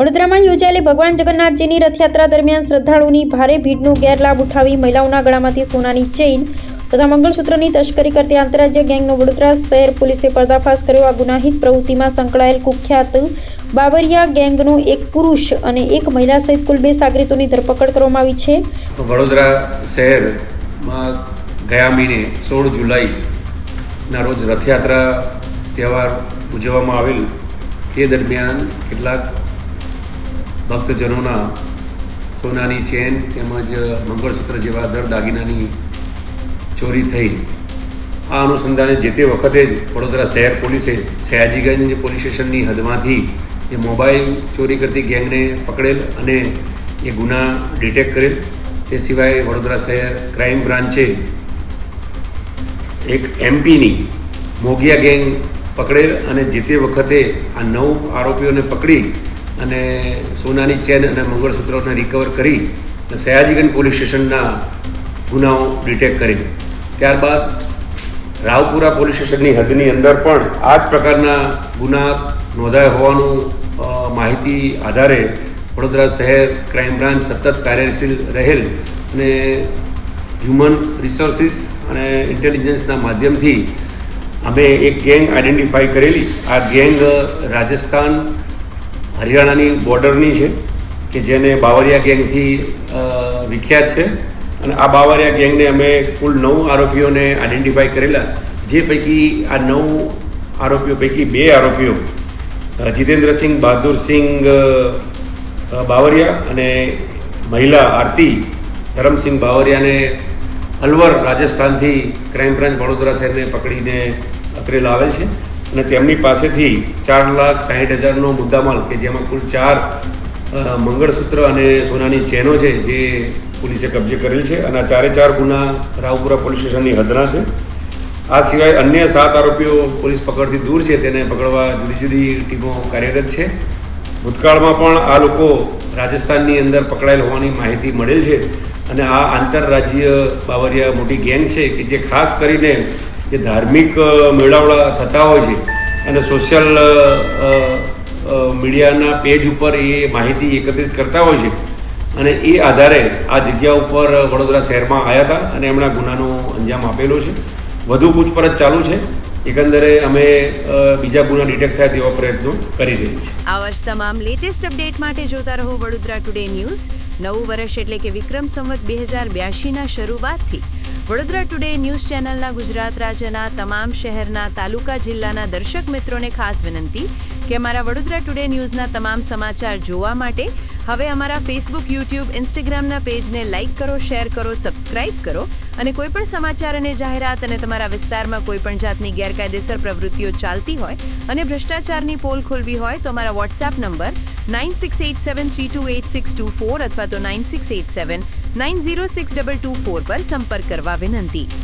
વડોદરામાં યોજાયેલી ભગવાન જગન્નાથજીની રથયાત્રા દરમિયાન શ્રદ્ધાળુઓની ભારે ભીડનો ગેરલાભ ઉઠાવી મહિલાઓના ગળામાંથી સોનાની ચેઇન તથા મંગળસૂત્રની તસ્કરી કરતી આંતરરાજ્ય ગેંગનો વડોદરા શહેર પોલીસે પર્દાફાશ કર્યો। આ ગુનાહિત પ્રવૃત્તિમાં સંકળાયેલ કુખ્યાત બાબરિયા ગેંગનો એક પુરુષ અને એક મહિલા સહિત કુલ 2 સાગરીતોની ધરપકડ કરવામાં આવી છે। વડોદરા શહેરમાં ગયા મહિને 16 જુલાઈના રોજ રથયાત્રા તહેવાર ઉજવવામાં આવેલ તે દરમિયાન કેટલાક ભક્તજનોના સોનાની ચેન તેમજ મંગળસૂત્ર જેવા દર દાગીનાની ચોરી થઈ। આ અનુસંધાને જે તે વખતે જ વડોદરા શહેર પોલીસે સયાજીગંજ પોલીસ સ્ટેશનની હદમાંથી એ મોબાઈલ ચોરી કરતી ગેંગને પકડેલ અને એ ગુના ડિટેક્ટ કરેલ। તે સિવાય વડોદરા શહેર ક્રાઇમ બ્રાન્ચે એક એમપીની મોગિયા ગેંગ પકડેલ અને જે તે વખતે આ 9 આરોપીઓને પકડી અને સોનાની ચેન અને મંગળસૂત્રોને રિકવર કરી સયાજીગંજ પોલીસ સ્ટેશનના ગુનાઓ ડિટેક્ટ કરી। ત્યારબાદ રાવપુરા પોલીસ સ્ટેશનની હદની અંદર પણ આ જ પ્રકારના ગુના નોંધાયા હોવાનું માહિતી આધારે વડોદરા શહેર ક્રાઇમ બ્રાન્ચ સતત કાર્યશીલ રહેલ અને હ્યુમન રિસોર્સિસ અને ઇન્ટેલિજન્સના માધ્યમથી અમે એક ગેંગ આઈડેન્ટિફાઈ કરેલી। આ ગેંગ રાજસ્થાન હરિયાણાની બોર્ડરની છે કે જેને બાવરિયા ગેંગથી વિખ્યાત છે અને આ બાવરિયા ગેંગને અમે કુલ 9 આરોપીઓને આઈડેન્ટિફાઈ કરેલા, જે પૈકી આ 9 આરોપીઓ પૈકી 2 આરોપીઓ જીતેન્દ્રસિંહ બહાદુરસિંહ બાવરિયા અને મહિલા આરતી ધરમસિંહ બાવરિયાને અલવર રાજસ્થાનથી ક્રાઇમ બ્રાન્ચ વડોદરા શહેરને પકડીને અત્રે લાવેલ છે અને તેમની પાસેથી 4,60,000નો મુદ્દામાલ કે જેમાં કુલ 4 મંગળસૂત્ર અને સોનાની ચેનો છે જે પોલીસે કબજે કરેલ છે અને આ 4 ગુના રાવપુરા પોલીસ સ્ટેશનની હદના છે। આ સિવાય અન્ય 7 આરોપીઓ પોલીસ પકડથી દૂર છે, તેને પકડવા જુદી જુદી ટીમો કાર્યરત છે। ભૂતકાળમાં પણ આ લોકો રાજસ્થાનની અંદર પકડાયેલ હોવાની માહિતી મળેલ છે અને આ આંતરરાજ્ય બાવરિયા મોટી ગેંગ છે કે જે ખાસ કરીને જે ધાર્મિક મેળાવડા થતા હોય છે અને સોશિયલ મીડિયાના પેજ ઉપર એ માહિતી એકત્રિત કરતા હોય છે અને એ આધારે આ જગ્યા ઉપર વડોદરા શહેરમાં આવ્યા હતા અને એમણે ગુનાનો અંજામ આપેલો છે। વધુ પૂછપરછ ચાલુ છે। એકંદરે અમે બીજા ગુના ડિટેક્ટ થાય તેવા પ્રયત્નો કરી રહી છે। આવા જ તમામ લેટેસ્ટ અપડેટ માટે જોતા રહો વડોદરા ટુડે ન્યૂઝ। નવું વર્ષ એટલે કે વિક્રમ સંવત 2082ના શરૂઆતથી વડોદરા ટુડે ન્યૂઝ ચેનલના ગુજરાત રાજ્યના તમામ શહેરના તાલુકા જિલ્લાના દર્શક મિત્રોને ખાસ વિનંતી કે અમારા વડોદરા ટુડે ન્યૂઝના તમામ સમાચાર જોવા માટે હવે અમારા ફેસબુક, યુટ્યુબ, ઇન્સ્ટાગ્રામના પેજને લાઇક કરો, શેર કરો, સબસ્ક્રાઇબ કરો અને કોઈપણ સમાચાર અને જાહેરાત અને તમારા વિસ્તારમાં કોઈપણ જાતની ગેરકાયદેસર પ્રવૃત્તિઓ ચાલતી હોય અને ભ્રષ્ટાચારની પોલ ખોલવી હોય તો અમારા વોટ્સએપ નંબર 9687328624 અથવા તો 9687906224 પર સંપર્ક કરવા વિનંતી।